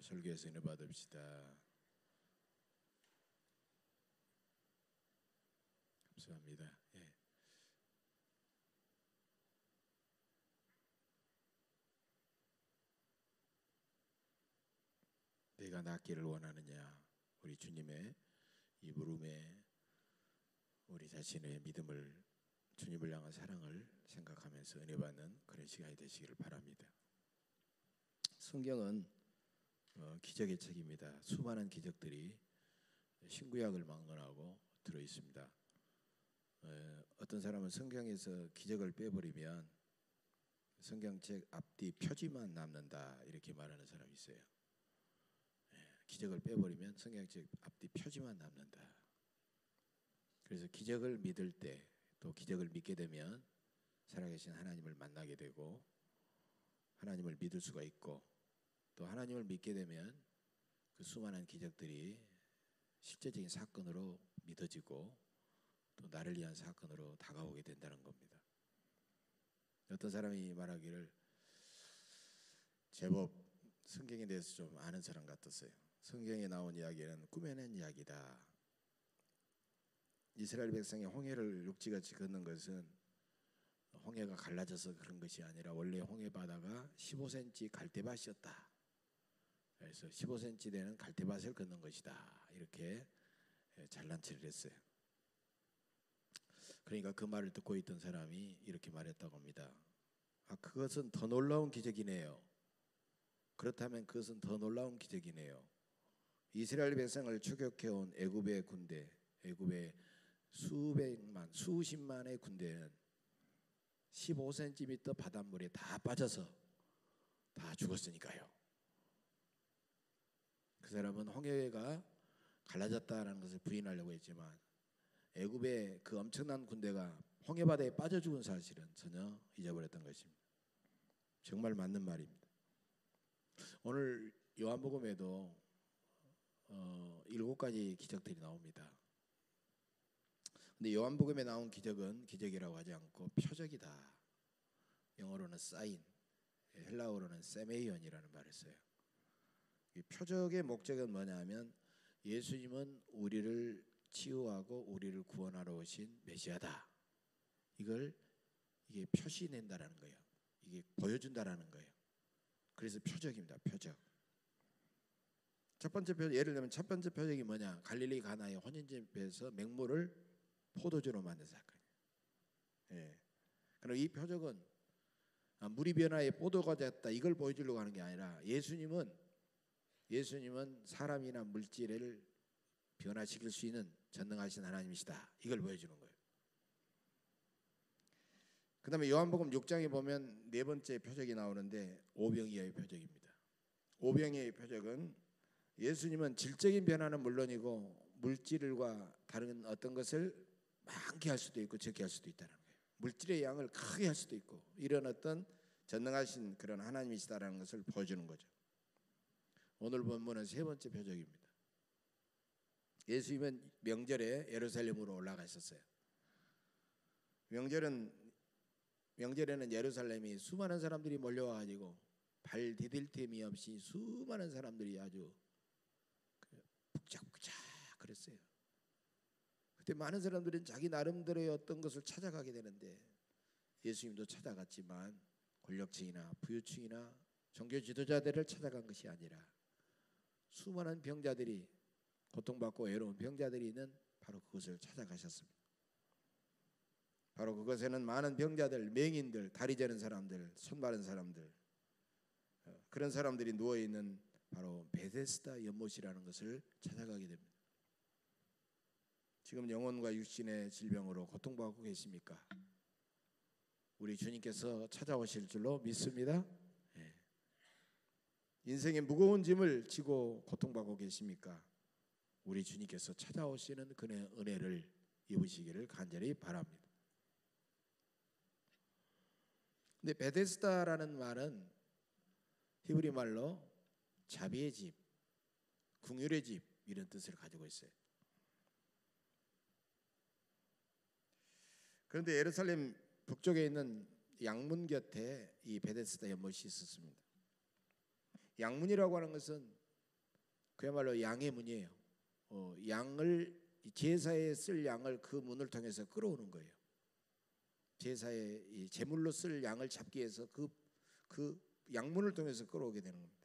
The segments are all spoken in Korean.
설교에서 은혜 받읍시다. 감사합니다. 예. 내가 낫기를 원하느냐. 우리 주님의 이 물음에 우리 자신의 믿음을, 주님을 향한 사랑을 생각하면서 은혜 받는 그런 시간이 되시기를 바랍니다. 성경은 기적의 책입니다. 수많은 기적들이 신구약을 막론하고 들어 있습니다. 어떤 사람은 성경에서 기적을 빼버리면 성경책 앞뒤 표지만 남는다 이렇게 말하는 사람이 있어요. 기적을 빼버리면 성경책 앞뒤 표지만 남는다. 그래서 기적을 믿을 때, 또 기적을 믿게 되면 살아계신 하나님을 만나게 되고 하나님을 믿을 수가 있고, 또 하나님을 믿게 되면 그 수많은 기적들이 실제적인 사건으로 믿어지고 또 나를 위한 사건으로 다가오게 된다는 겁니다. 어떤 사람이 말하기를 제법 성경에 대해서 좀 아는 사람 같았어요. 성경에 나온 이야기는 꾸며낸 이야기다. 이스라엘 백성이 홍해를 육지같이 걷는 것은 홍해가 갈라져서 그런 것이 아니라 원래 홍해 바다가 15cm 갈대밭이었다. 그래서 15cm 되는 갈대밭을 걷는 것이다. 이렇게 잘난 체를 했어요. 그러니까 그 말을 듣고 있던 사람이 이렇게 말했다고 합니다. 그것은 더 놀라운 기적이네요. 그렇다면 그것은 더 놀라운 기적이네요. 이스라엘 백성을 추격해온 애굽의 군대, 애굽의 수백만, 수십만의 군대는 15cm 바닷물에 다 빠져서 다 죽었으니까요. 그 사람은 홍해가 갈라졌다라는 것을 부인하려고 했지만 애굽의 그 엄청난 군대가 홍해바다에 빠져 죽은 사실은 전혀 잊어버렸던 것입니다. 정말 맞는 말입니다. 오늘 요한복음에도 7가지 기적들이 나옵니다. 근데 요한복음에 나온 기적은 기적이라고 하지 않고 표적이다. 영어로는 사인, 헬라어로는 세메이언이라는 말을 써요. 이 표적의 목적은 뭐냐면 예수님은 우리를 치유하고 우리를 구원하러 오신 메시아다. 이게 표시낸다라는 거예요. 이게 보여준다라는 거예요. 그래서 표적입니다. 표적. 첫 번째 표적, 예를 들면 첫 번째 표적이 뭐냐? 갈릴리 가나의 혼인집에서 맹물을 포도주로 만든 사건이에요. 예. 그럼 이 표적은 물이 변화해 포도가 됐다 이걸 보여주려고 하는 게 아니라 예수님은 사람이나 물질을 변화시킬 수 있는 전능하신 하나님이시다. 이걸 보여주는 거예요. 그 다음에 요한복음 6장에 보면 네 번째 표적이 나오는데 오병이어의 표적입니다. 오병이어의 표적은 예수님은 질적인 변화는 물론이고 물질과 다른 어떤 것을 많게 할 수도 있고 적게 할 수도 있다는 거예요. 물질의 양을 크게 할 수도 있고 이런 어떤 전능하신 그런 하나님이시다라는 것을 보여주는 거죠. 오늘 본문은 세 번째 표적입니다. 예수님은 명절에 예루살렘으로 올라가셨어요. 명절에는 예루살렘이 수많은 사람들이 몰려와가지고 발 디딜 틈이 없이 수많은 사람들이 아주 북적북적 그랬어요. 그때 많은 사람들은 자기 나름대로의 어떤 것을 찾아가게 되는데 예수님도 찾아갔지만 권력층이나 부유층이나 종교 지도자들을 찾아간 것이 아니라 수많은 병자들이, 고통받고 외로운 병자들이 있는 바로 그것을 찾아가셨습니다. 바로 그것에는 많은 병자들, 맹인들, 다리 저는 사람들, 손 마른 사람들, 그런 사람들이 누워있는 바로 베데스다 연못이라는 것을 찾아가게 됩니다. 지금 영혼과 육신의 질병으로 고통받고 계십니까? 우리 주님께서 찾아오실 줄로 믿습니다. 인생의 무거운 짐을 지고 고통받고 계십니까? 우리 주님께서 찾아오시는 그의 은혜를 입으시기를 간절히 바랍니다. 근데 베데스다라는 말은 히브리 말로 자비의 집, 긍휼의 집 이런 뜻을 가지고 있어요. 그런데 예루살렘 북쪽에 있는 양문 곁에 이 베데스다 연못이 있었습니다. 양문이라고 하는 것은 그야말로 양의 문이에요. 양을 제사에 쓸 양을 그 문을 통해서 끌어오는 거예요. 제사에 이 제물로 쓸 양을 잡기 위해서 그 양문을 통해서 끌어오게 되는 겁니다.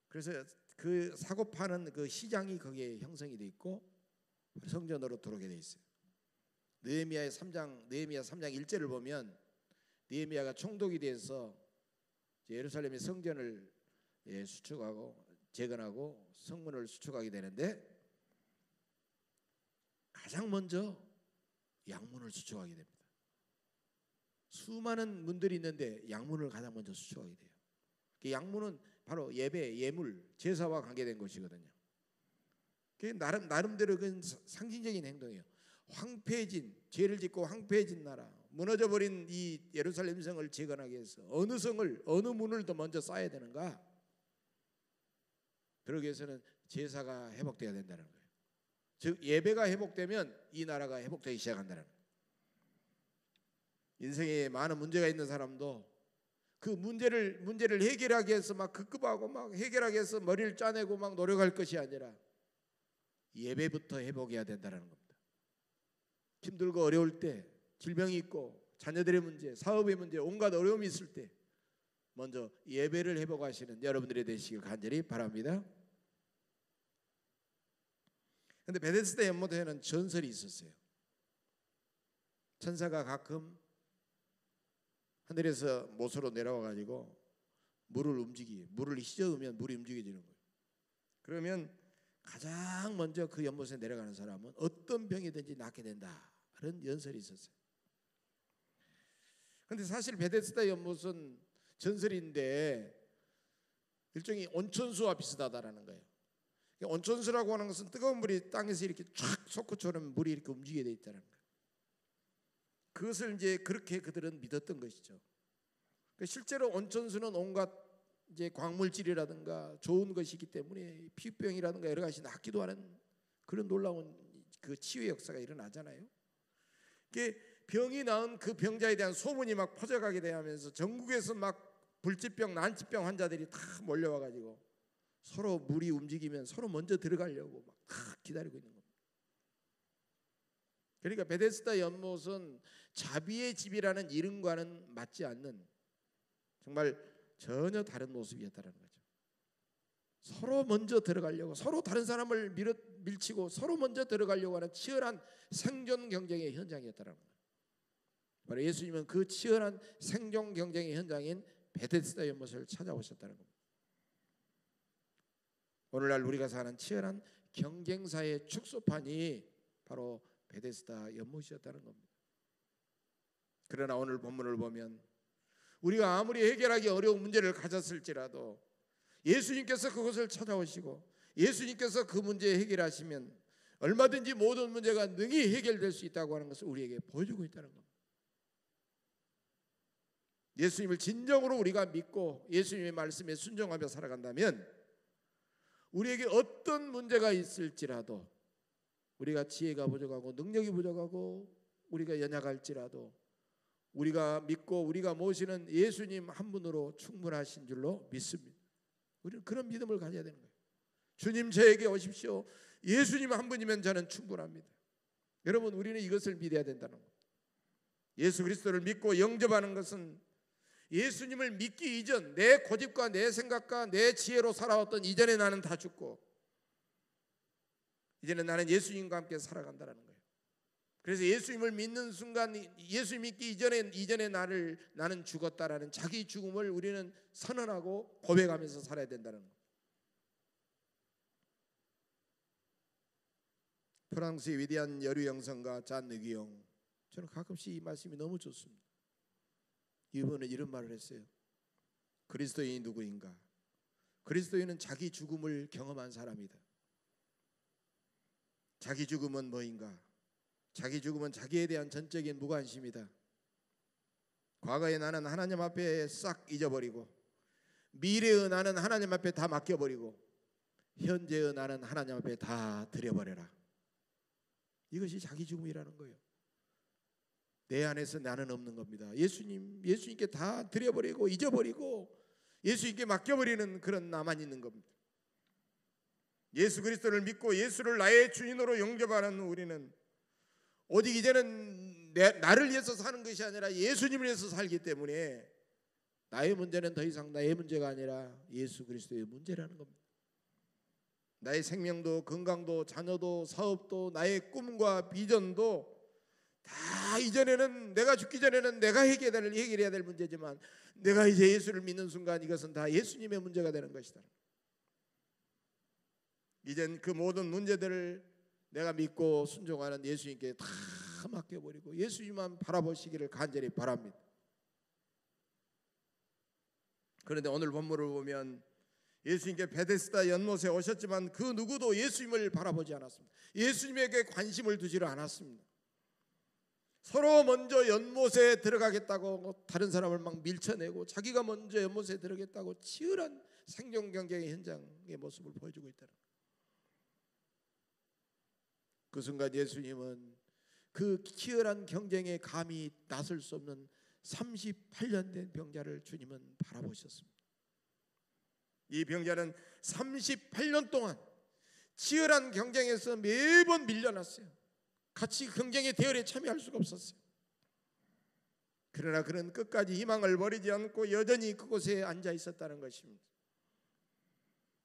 그래서 그 사고 파는 그 시장이 거기에 형성이 돼 있고 성전으로 들어오게 돼 있어요. 느헤미야 3장 1절을 보면 느헤미야가 총독이 돼서 예루살렘의 성전을 수축하고 재건하고 성문을 수축하게 되는데 가장 먼저 양문을 수축하게 됩니다. 수많은 문들이 있는데 양문을 가장 먼저 수축하게 돼요. 그 양문은 바로 예배, 예물, 제사와 관계된 것이거든요. 그게 나름대로 그 상징적인 행동이에요. 황폐해진, 죄를 짓고 황폐해진 나라, 무너져버린 이 예루살렘 성을 재건하기 위해서 어느 문을 더 먼저 쌓아야 되는가? 그러기 위해서는 제사가 회복돼야 된다는 거예요. 즉 예배가 회복되면 이 나라가 회복되기 시작한다는 거예요. 인생에 많은 문제가 있는 사람도 그 문제를 해결하기 위해서 막 급급하고 막 해결하기 위해서 머리를 짜내고 막 노력할 것이 아니라 예배부터 회복해야 된다는 겁니다. 힘들고 어려울 때, 질병이 있고 자녀들의 문제, 사업의 문제, 온갖 어려움이 있을 때 먼저 예배를 회복하시는 여러분들이 되시길 간절히 바랍니다. 그런데 베데스다 연못에는 전설이 있었어요. 천사가 가끔 하늘에서 못으로 내려와 가지고 물을 휘저으면 물이 움직여지는 거예요. 그러면 가장 먼저 그 연못에 내려가는 사람은 어떤 병이든지 낫게 된다. 그런 연설이 있었어요. 그런데 사실 베데스다 연못은 전설인데 일종의 온천수와 비슷하다라는 거예요. 온천수라고 하는 것은 뜨거운 물이 땅에서 이렇게 쫙 솟구처럼 물이 이렇게 움직이게 돼 있다는 거예요. 그것을 이제 그렇게 그들은 믿었던 것이죠. 실제로 온천수는 온갖 이제 광물질이라든가 좋은 것이기 때문에 피부병이라든가 여러 가지 낫기도 하는 그런 놀라운 그 치유의 역사가 일어나잖아요. 병이 나은 그 병자에 대한 소문이 막 퍼져가게 되면서 전국에서 막 불치병, 난치병 환자들이 다 몰려와 가지고 서로 물이 움직이면 서로 먼저 들어가려고 막 기다리고 있는 겁니다. 그러니까 베데스다 연못은 자비의 집이라는 이름과는 맞지 않는 정말 전혀 다른 모습이었다는 거죠. 서로 먼저 들어가려고, 서로 다른 사람을 밀치고 서로 먼저 들어가려고 하는 치열한 생존 경쟁의 현장이었다는 거예요. 바로 예수님은 그 치열한 생존 경쟁의 현장인 베데스다 연못을 찾아오셨다는 겁니다. 오늘날 우리가 사는 치열한 경쟁사의 축소판이 바로 베데스다 연못이었다는 겁니다. 그러나 오늘 본문을 보면 우리가 아무리 해결하기 어려운 문제를 가졌을지라도 예수님께서 그것을 찾아오시고 예수님께서 그 문제 해결하시면 얼마든지 모든 문제가 능히 해결될 수 있다고 하는 것을 우리에게 보여주고 있다는 겁니다. 예수님을 진정으로 우리가 믿고 예수님의 말씀에 순종하며 살아간다면 우리에게 어떤 문제가 있을지라도 우리가 지혜가 부족하고 능력이 부족하고 우리가 연약할지라도 우리가 믿고 우리가 모시는 예수님 한 분으로 충분하신 줄로 믿습니다. 우리는 그런 믿음을 가져야 되는 거예요. 주님 저에게 오십시오. 예수님 한 분이면 저는 충분합니다. 여러분 우리는 이것을 믿어야 된다는 겁니다. 예수 그리스도를 믿고 영접하는 것은 예수님을 믿기 이전 내 고집과 내 생각과 내 지혜로 살아왔던 이전에 나는 다 죽고 이제는 나는 예수님과 함께 살아간다는 거예요. 그래서 예수님을 믿는 순간 예수 믿기 이전에 나는 죽었다라는 자기 죽음을 우리는 선언하고 고백하면서 살아야 된다는 거예요. 프랑스의 위대한 여류 영성가 잔 느기용, 저는 가끔씩 이 말씀이 너무 좋습니다. 이분은 이런 말을 했어요. 그리스도인이 누구인가? 그리스도인은 자기 죽음을 경험한 사람이다. 자기 죽음은 뭐인가? 자기 죽음은 자기에 대한 전적인 무관심이다. 과거의 나는 하나님 앞에 싹 잊어버리고 미래의 나는 하나님 앞에 다 맡겨버리고 현재의 나는 하나님 앞에 다 드려버려라. 이것이 자기 죽음이라는 거예요. 내 안에서 나는 없는 겁니다. 예수님께 다 드려버리고 잊어버리고 예수님께 맡겨버리는 그런 나만 있는 겁니다. 예수 그리스도를 믿고 예수를 나의 주인으로 영접하는 우리는 오직 이제는 나를 위해서 사는 것이 아니라 예수님을 위해서 살기 때문에 나의 문제는 더 이상 나의 문제가 아니라 예수 그리스도의 문제라는 겁니다. 나의 생명도 건강도 자녀도 사업도 나의 꿈과 비전도 다 이전에는 내가 죽기 전에는 내가 해결해야 될 문제지만 내가 이제 예수를 믿는 순간 이것은 다 예수님의 문제가 되는 것이다. 이젠 그 모든 문제들을 내가 믿고 순종하는 예수님께 다 맡겨버리고 예수님만 바라보시기를 간절히 바랍니다. 그런데 오늘 본문을 보면 예수님께 베데스다 연못에 오셨지만 그 누구도 예수님을 바라보지 않았습니다. 예수님에게 관심을 두지를 않았습니다. 서로 먼저 연못에 들어가겠다고 다른 사람을 막 밀쳐내고 자기가 먼저 연못에 들어가겠다고 치열한 생존 경쟁의 현장의 모습을 보여주고 있다는 거예요. 그 순간 예수님은 그 치열한 경쟁에 감히 나설 수 없는 38년 된 병자를 주님은 바라보셨습니다. 이 병자는 38년 동안 치열한 경쟁에서 매번 밀려났어요. 같이 경쟁의 대열에 참여할 수가 없었어요. 그러나 그는 끝까지 희망을 버리지 않고 여전히 그곳에 앉아 있었다는 것입니다.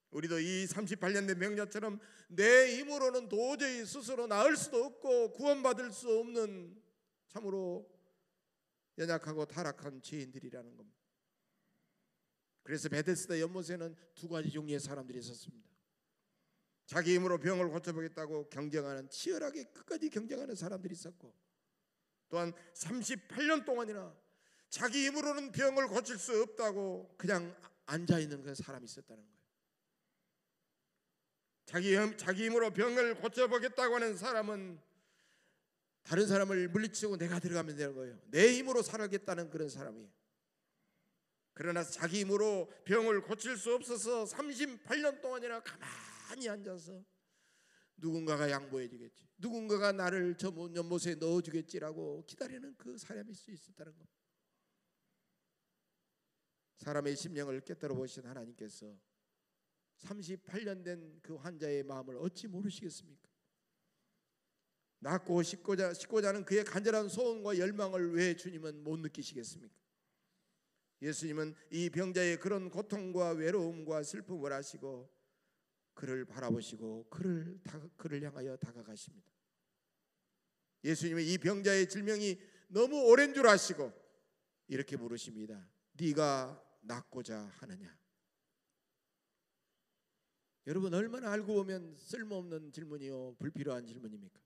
우리도 이 38년 된 병자처럼 내 힘으로는 도저히 스스로 나을 수도 없고 구원받을 수 없는 참으로 연약하고 타락한 죄인들이라는 겁니다. 그래서 베데스다 연못에는 두 가지 종류의 사람들이 있었습니다. 자기 힘으로 병을 고쳐보겠다고 경쟁하는, 치열하게 끝까지 경쟁하는 사람들이 있었고, 또한 38년 동안이나 자기 힘으로는 병을 고칠 수 없다고 그냥 앉아있는 그 사람이 있었다는 거예요. 자기 힘으로 병을 고쳐보겠다고 하는 사람은 다른 사람을 물리치고 내가 들어가면 되는 거예요. 내 힘으로 살아겠다는 그런 사람이에요. 그러나 자기 힘으로 병을 고칠 수 없어서 38년 동안이나 가만히 앉아서 누군가가 양보해 주겠지, 누군가가 나를 저 연못에 넣어주겠지라고 기다리는 그 사람일 수 있었다는 겁니다. 사람의 심령을 깨달아 보신 하나님께서 38년 된 그 환자의 마음을 어찌 모르시겠습니까? 낫고 싶고자 하는 그의 간절한 소원과 열망을 왜 주님은 못 느끼시겠습니까? 예수님은 이 병자의 그런 고통과 외로움과 슬픔을 아시고 그를 바라보시고 그를 향하여 다가가십니다. 예수님은 이 병자의 질병이 너무 오랜 줄 아시고 이렇게 물으십니다. 네가 낫고자 하느냐? 여러분, 얼마나 알고 보면 쓸모없는 질문이요, 불필요한 질문입니까?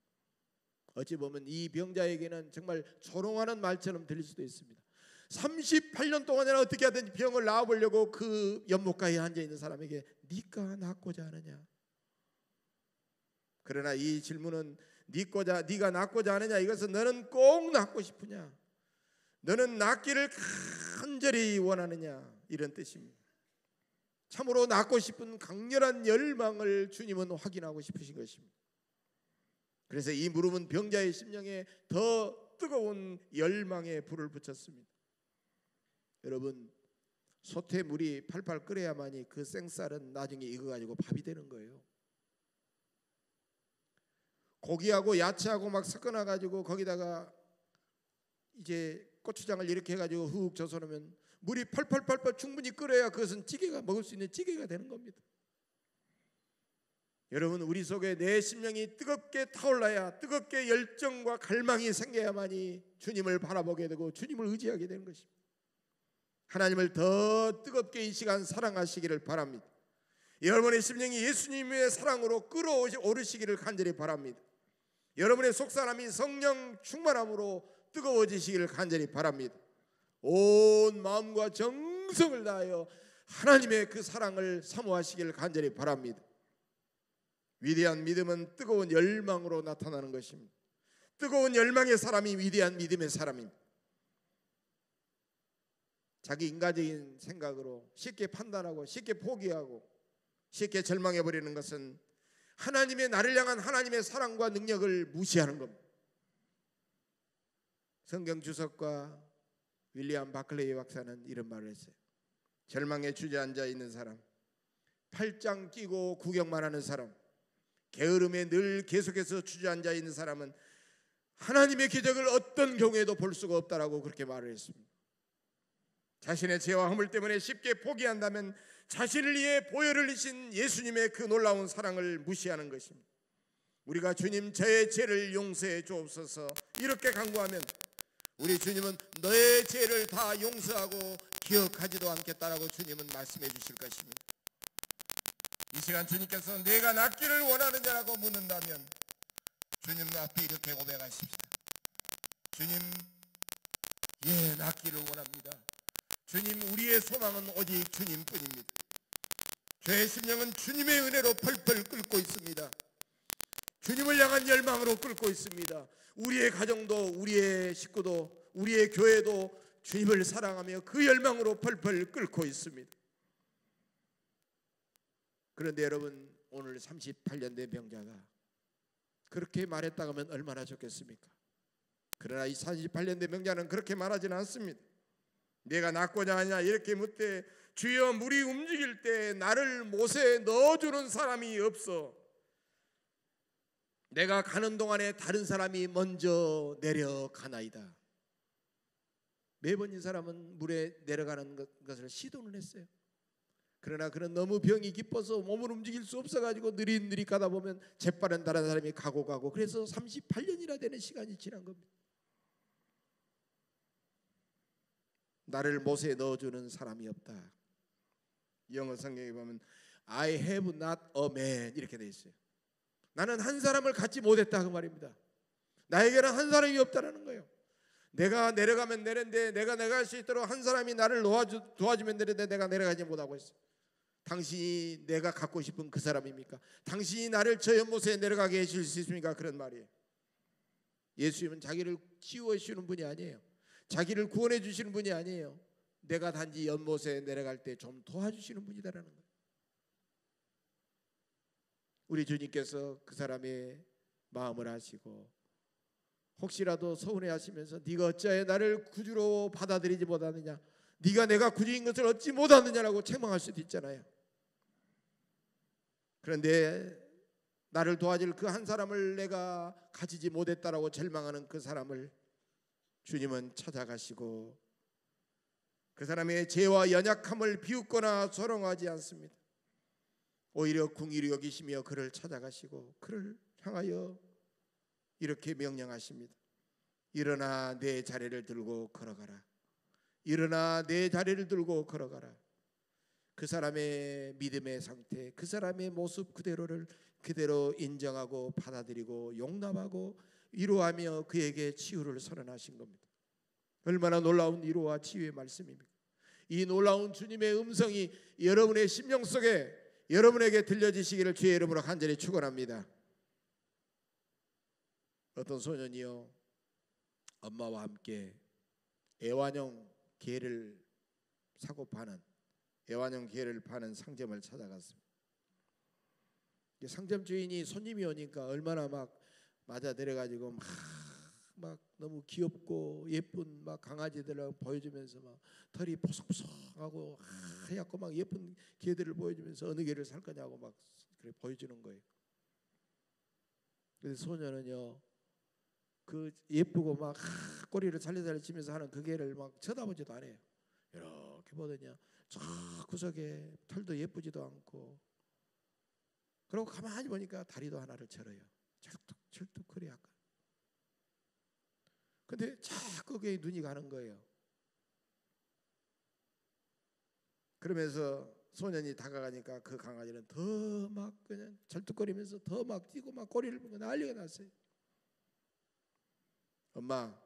어찌 보면 이 병자에게는 정말 조롱하는 말처럼 들릴 수도 있습니다. 38년 동안이나 어떻게 하든지 병을 나아보려고 그 연못가에 앉아있는 사람에게 네가 낫고자 하느냐? 그러나 이 질문은 네가 낫고자 하느냐, 이것은 너는 꼭 낫고 싶으냐, 너는 낫기를 간절히 원하느냐, 이런 뜻입니다. 참으로 낫고 싶은 강렬한 열망을 주님은 확인하고 싶으신 것입니다. 그래서 이 물음은 병자의 심령에 더 뜨거운 열망의 불을 붙였습니다. 여러분, 솥에 물이 팔팔 끓여야만이 그 생쌀은 나중에 익어가지고 밥이 되는 거예요. 고기하고 야채하고 막 섞어놔가지고 거기다가 이제 고추장을 이렇게 해가지고 훅 져서 놓으면 물이 펄펄펄펄 충분히 끓여야 그것은 찌개가 먹을 수 있는 찌개가 되는 겁니다. 여러분, 우리 속에 내 심령이 뜨겁게 타올라야, 뜨겁게 열정과 갈망이 생겨야만이 주님을 바라보게 되고 주님을 의지하게 되는 것입니다. 하나님을 더 뜨겁게 이 시간 사랑하시기를 바랍니다. 여러분의 심령이 예수님의 사랑으로 끓어오르시기를 간절히 바랍니다. 여러분의 속사람이 성령 충만함으로 뜨거워지시기를 간절히 바랍니다. 온 마음과 정성을 다하여 하나님의 그 사랑을 사모하시기를 간절히 바랍니다. 위대한 믿음은 뜨거운 열망으로 나타나는 것입니다. 뜨거운 열망의 사람이 위대한 믿음의 사람입니다. 자기 인간적인 생각으로 쉽게 판단하고 쉽게 포기하고 쉽게 절망해버리는 것은 하나님의, 나를 향한 하나님의 사랑과 능력을 무시하는 겁니다. 성경 주석가 윌리엄 바클레이 박사는 이런 말을 했어요. 절망에 주저앉아 있는 사람, 팔짱 끼고 구경만 하는 사람, 게으름에 늘 계속해서 주저앉아 있는 사람은 하나님의 기적을 어떤 경우에도 볼 수가 없다라고 그렇게 말을 했습니다. 자신의 죄와 허물 때문에 쉽게 포기한다면 자신을 위해 보혈을 흘리신 예수님의 그 놀라운 사랑을 무시하는 것입니다. 우리가 주님 저의 죄를 용서해 주옵소서 이렇게 간구하면 우리 주님은 너의 죄를 다 용서하고 기억하지도 않겠다라고 주님은 말씀해 주실 것입니다. 이 시간 주님께서 내가 낫기를 원하느냐라고 묻는다면 주님 앞에 이렇게 고백하십시오. 주님, 예, 낫기를 원합니다. 주님, 우리의 소망은 오직 주님뿐입니다. 죄의 심령은 주님의 은혜로 펄펄 끓고 있습니다. 주님을 향한 열망으로 끓고 있습니다. 우리의 가정도, 우리의 식구도, 우리의 교회도 주님을 사랑하며 그 열망으로 펄펄 끓고 있습니다. 그런데 여러분, 오늘 38년 된 병자가 그렇게 말했다고 하면 얼마나 좋겠습니까? 그러나 이 38년 된 병자는 그렇게 말하지는 않습니다. 내가 낫고자 하냐 이렇게 묻되 주여 물이 움직일 때 나를 못에 넣어주는 사람이 없어 내가 가는 동안에 다른 사람이 먼저 내려가나이다. 매번 이 사람은 물에 내려가는 것을 시도는 했어요. 그러나 그는 너무 병이 깊어서 몸을 움직일 수 없어가지고 느릿느릿 가다 보면 재빠른 다른 사람이 가고 그래서 38년이나 되는 시간이 지난 겁니다. 나를 못에 넣어주는 사람이 없다. 영어 성경에 보면 I have not a man 이렇게 돼 있어요. 나는 한 사람을 갖지 못했다 그 말입니다. 나에게는 한 사람이 없다라는 거예요. 내가 내려가면 내는데 내가 내려갈 수 있도록 한 사람이 나를 도와주면 되는데 내가 내려가지 못하고 있어요. 당신이 내가 갖고 싶은 그 사람입니까? 당신이 나를 저 연못에 내려가게 해줄 수 있습니까? 그런 말이에요. 예수님은 자기를 치유해 주는 분이 아니에요. 자기를 구원해 주시는 분이 아니에요. 내가 단지 연못에 내려갈 때 좀 도와주시는 분이다라는 거예요. 우리 주님께서 그 사람의 마음을 아시고 혹시라도 서운해하시면서 네가 어찌하여 나를 구주로 받아들이지 못하느냐, 네가 내가 구주인 것을 얻지 못하느냐라고 책망할 수도 있잖아요. 그런데 나를 도와줄 그 한 사람을 내가 가지지 못했다라고 절망하는 그 사람을 주님은 찾아가시고 그 사람의 죄와 연약함을 비웃거나 조롱하지 않습니다. 오히려 긍휼히 여기시며 그를 찾아가시고 그를 향하여 이렇게 명령하십니다. 일어나 내 자리를 들고 걸어가라. 일어나 내 자리를 들고 걸어가라. 그 사람의 믿음의 상태, 그 사람의 모습 그대로를 그대로 인정하고 받아들이고 용납하고 위로하며 그에게 치유를 선언하신 겁니다. 얼마나 놀라운 위로와 치유의 말씀입니까? 이 놀라운 주님의 음성이 여러분의 심령 속에 여러분에게 들려지시기를 주의 이름으로 간절히 축원합니다. 어떤 소년이요 엄마와 함께 애완용 개를 사고 파는 애완용 개를 파는 상점을 찾아갔습니다. 상점 주인이 손님이 오니까 얼마나 막 맞아 내려가지고 막 너무 귀엽고 예쁜 막 강아지들을 보여주면서 막 털이 포석포석하고 하얗고 막 예쁜 개들을 보여주면서 어느 개를 살 거냐고 막 그래 보여주는 거예요. 그래서 소녀는요 그 예쁘고 막 꼬리를 살려살려 치면서 하는 그 개를 막 쳐다보지도 않아요. 이렇게 보더니 저 구석에 털도 예쁘지도 않고 그리고 가만히 보니까 다리도 하나를 절어요. 철뚝철뚝거려 약간. 근데 자꾸 거기에 눈이 가는 거예요. 그러면서 소년이 다가가니까 그 강아지는 더 막 그냥 절뚝거리면서 더 막 뛰고 막 꼬리를 물고 난리가 났어요. 엄마,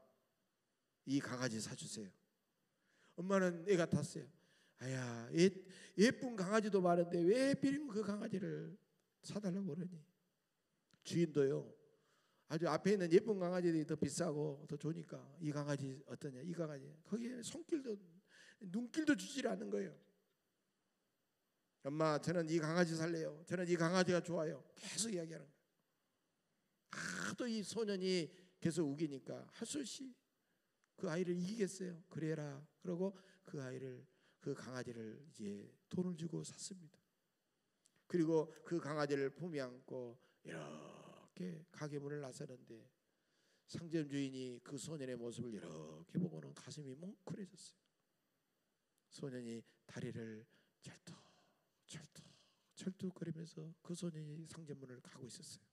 이 강아지 사주세요. 엄마는 애가 탔어요. 아야, 예쁜 강아지도 많은데 왜 하필이면 그 강아지를 사달라고 그러니? 주인도요. 아주 앞에 있는 예쁜 강아지들이 더 비싸고 더 좋으니까 이 강아지 어떠냐? 이 강아지 거기에 손길도 눈길도 주질 않는 거예요. 엄마, 저는 이 강아지 살래요. 저는 이 강아지가 좋아요. 계속 이야기하는 거예요. 하도 이 소년이 계속 우기니까 할 수 없이 그 아이를 이기겠어요. 그래라. 그러고 그 강아지를 이제 돈을 주고 샀습니다. 그리고 그 강아지를 품에 안고 이렇게 가게 문을 나서는데 상점 주인이 그 소년의 모습을 이렇게 보고는 가슴이 뭉클해졌어요. 소년이 다리를 철뚝거리면서 그 소년이 상점문을 가고 있었어요.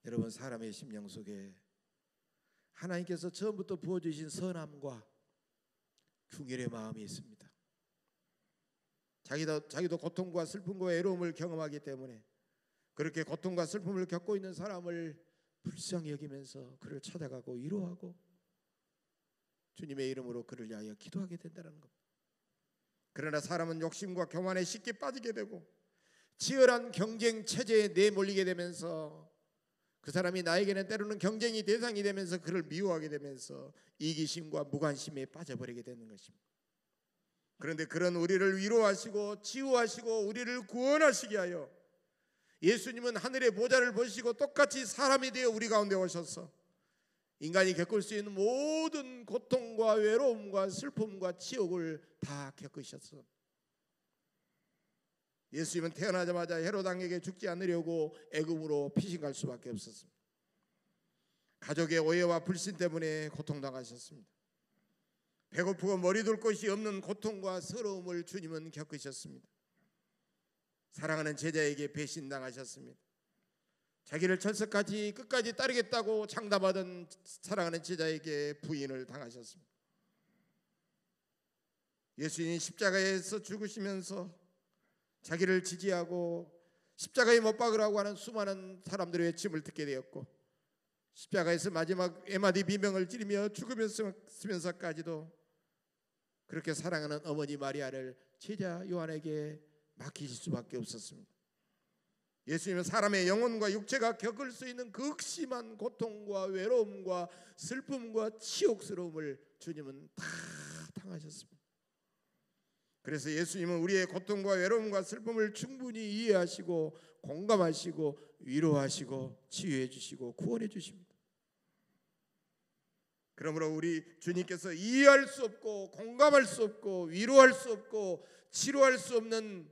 여러분, 사람의 심령 속에 하나님께서 처음부터 부어주신 선함과 긍휼의 마음이 있습니다. 자기도 고통과 슬픔과 외로움을 경험하기 때문에 그렇게 고통과 슬픔을 겪고 있는 사람을 불쌍히 여기면서 그를 찾아가고 위로하고 주님의 이름으로 그를 위하여 기도하게 된다는 것. 그러나 사람은 욕심과 교만에 쉽게 빠지게 되고 치열한 경쟁 체제에 내몰리게 되면서 그 사람이 나에게는 때로는 경쟁이 대상이 되면서 그를 미워하게 되면서 이기심과 무관심에 빠져버리게 되는 것입니다. 그런데 그런 우리를 위로하시고 치유하시고 우리를 구원하시게 하여 예수님은 하늘의 보좌를 보시고 똑같이 사람이 되어 우리 가운데 오셔서 인간이 겪을 수 있는 모든 고통과 외로움과 슬픔과 치욕을 다 겪으셨어. 예수님은 태어나자마자 헤롯 왕에게 죽지 않으려고 애굽으로 피신갈 수밖에 없었습니다. 가족의 오해와 불신 때문에 고통당하셨습니다. 배고프고 머리둘 곳이 없는 고통과 서러움을 주님은 겪으셨습니다. 사랑하는 제자에게 배신당하셨습니다. 자기를 철석같이 끝까지 따르겠다고 장담하던 사랑하는 제자에게 부인을 당하셨습니다. 예수님이 십자가에서 죽으시면서 자기를 지지하고 십자가에 못 박으라고 하는 수많은 사람들의 외침을 듣게 되었고 십자가에서 마지막 에마디 비명을 지르며 죽으면서까지도 그렇게 사랑하는 어머니 마리아를 제자 요한에게 맡기실 수밖에 없었습니다. 예수님은 사람의 영혼과 육체가 겪을 수 있는 극심한 고통과 외로움과 슬픔과 치욕스러움을 주님은 다 당하셨습니다. 그래서 예수님은 우리의 고통과 외로움과 슬픔을 충분히 이해하시고 공감하시고 위로하시고 치유해 주시고 구원해 주십니다. 그러므로 우리 주님께서 이해할 수 없고 공감할 수 없고 위로할 수 없고 치료할 수 없는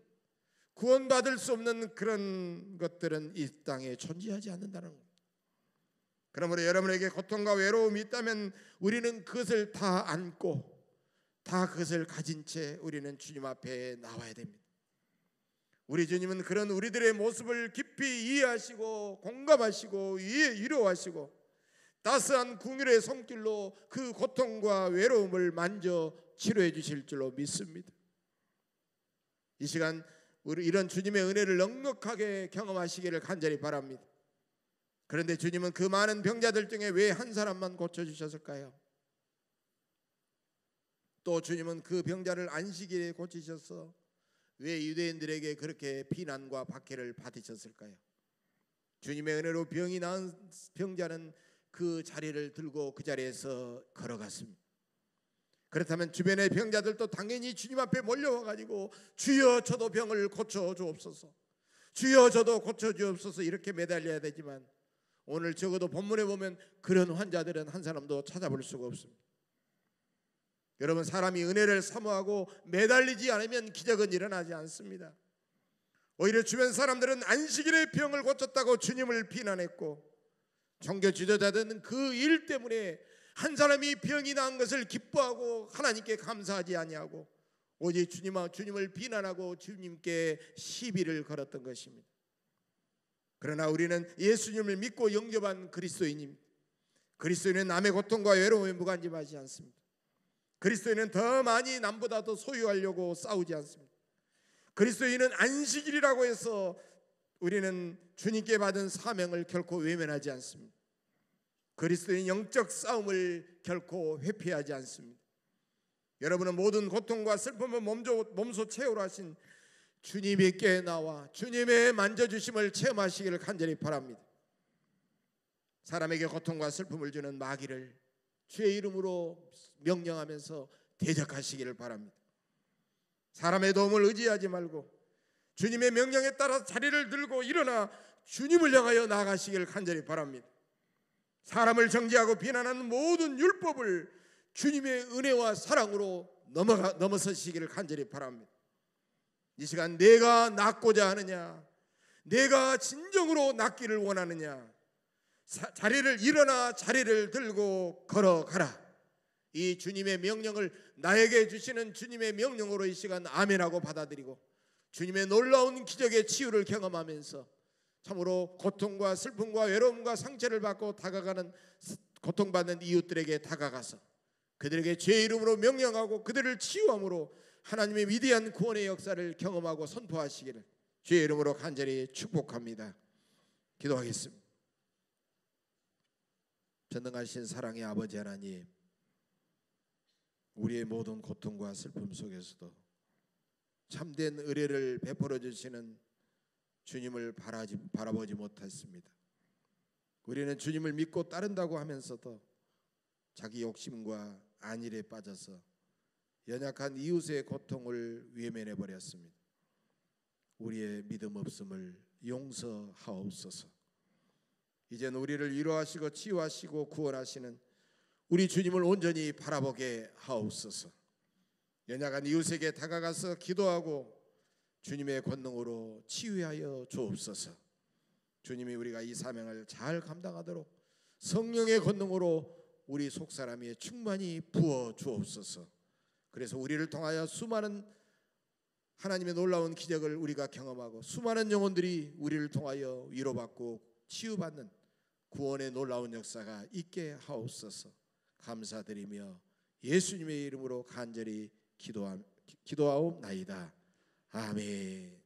구원받을 수 없는 그런 것들은 이 땅에 존재하지 않는다는 것. 그러므로 여러분에게 고통과 외로움이 있다면 우리는 그것을 다 안고 다 그것을 가진 채 우리는 주님 앞에 나와야 됩니다. 우리 주님은 그런 우리들의 모습을 깊이 이해하시고 공감하시고 위로하시고 따스한 긍휼의 손길로 그 고통과 외로움을 만져 치료해 주실 줄로 믿습니다. 이 시간 우리 이런 주님의 은혜를 넉넉하게 경험하시기를 간절히 바랍니다. 그런데 주님은 그 많은 병자들 중에 왜 한 사람만 고쳐주셨을까요? 또 주님은 그 병자를 안식일에 고치셔서 왜 유대인들에게 그렇게 비난과 박해를 받으셨을까요? 주님의 은혜로 병이 나은 병자는 그 자리를 들고 그 자리에서 걸어갔습니다. 그렇다면 주변의 병자들도 당연히 주님 앞에 몰려와가지고 주여 저도 병을 고쳐주옵소서, 주여 저도 고쳐주옵소서 이렇게 매달려야 되지만 오늘 적어도 본문에 보면 그런 환자들은 한 사람도 찾아볼 수가 없습니다. 여러분, 사람이 은혜를 사모하고 매달리지 않으면 기적은 일어나지 않습니다. 오히려 주변 사람들은 안식일에 병을 고쳤다고 주님을 비난했고 종교 지도자들은 그 일 때문에 한 사람이 병이 나은 것을 기뻐하고 하나님께 감사하지 아니하고 오직 주님을 비난하고 주님께 시비를 걸었던 것입니다. 그러나 우리는 예수님을 믿고 영접한 그리스도인입니다. 그리스도인은 남의 고통과 외로움에 무관심하지 않습니다. 그리스도인은 더 많이 남보다 더 소유하려고 싸우지 않습니다. 그리스도인은 안식일이라고 해서 우리는 주님께 받은 사명을 결코 외면하지 않습니다. 그리스도인 영적 싸움을 결코 회피하지 않습니다. 여러분은 모든 고통과 슬픔을 몸소 채우라 하신 주님께 나와 주님의 만져주심을 체험하시기를 간절히 바랍니다. 사람에게 고통과 슬픔을 주는 마귀를 주의 이름으로 명령하면서 대적하시기를 바랍니다. 사람의 도움을 의지하지 말고 주님의 명령에 따라 자리를 들고 일어나 주님을 향하여 나아가시기를 간절히 바랍니다. 사람을 정죄하고 비난하는 모든 율법을 주님의 은혜와 사랑으로 넘어서시기를 간절히 바랍니다. 이 시간 내가 낫고자 하느냐, 내가 진정으로 낫기를 원하느냐, 자리를 일어나 자리를 들고 걸어가라. 이 주님의 명령을 나에게 주시는 주님의 명령으로 이 시간 아멘하고 받아들이고 주님의 놀라운 기적의 치유를 경험하면서 참으로 고통과 슬픔과 외로움과 상처를 받고 다가가는 고통받는 이웃들에게 다가가서 그들에게 죄의 이름으로 명령하고 그들을 치유함으로 하나님의 위대한 구원의 역사를 경험하고 선포하시기를 주의 이름으로 간절히 축복합니다. 기도하겠습니다. 전능하신 사랑의 아버지 하나님, 우리의 모든 고통과 슬픔 속에서도 참된 의뢰를 베풀어 주시는 주님을 바라보지 못했습니다. 우리는 주님을 믿고 따른다고 하면서도 자기 욕심과 안일에 빠져서 연약한 이웃의 고통을 외면해 버렸습니다. 우리의 믿음 없음을 용서하옵소서. 이젠 우리를 위로하시고 치유하시고 구원하시는 우리 주님을 온전히 바라보게 하옵소서. 연약한 이웃에게 다가가서 기도하고 주님의 권능으로 치유하여 주옵소서. 주님이 우리가 이 사명을 잘 감당하도록 성령의 권능으로 우리 속사람에 충만히 부어 주옵소서. 그래서 우리를 통하여 수많은 하나님의 놀라운 기적을 우리가 경험하고 수많은 영혼들이 우리를 통하여 위로받고 치유받는 구원의 놀라운 역사가 있게 하옵소서. 감사드리며 예수님의 이름으로 간절히 기도하옵나이다. 아멘.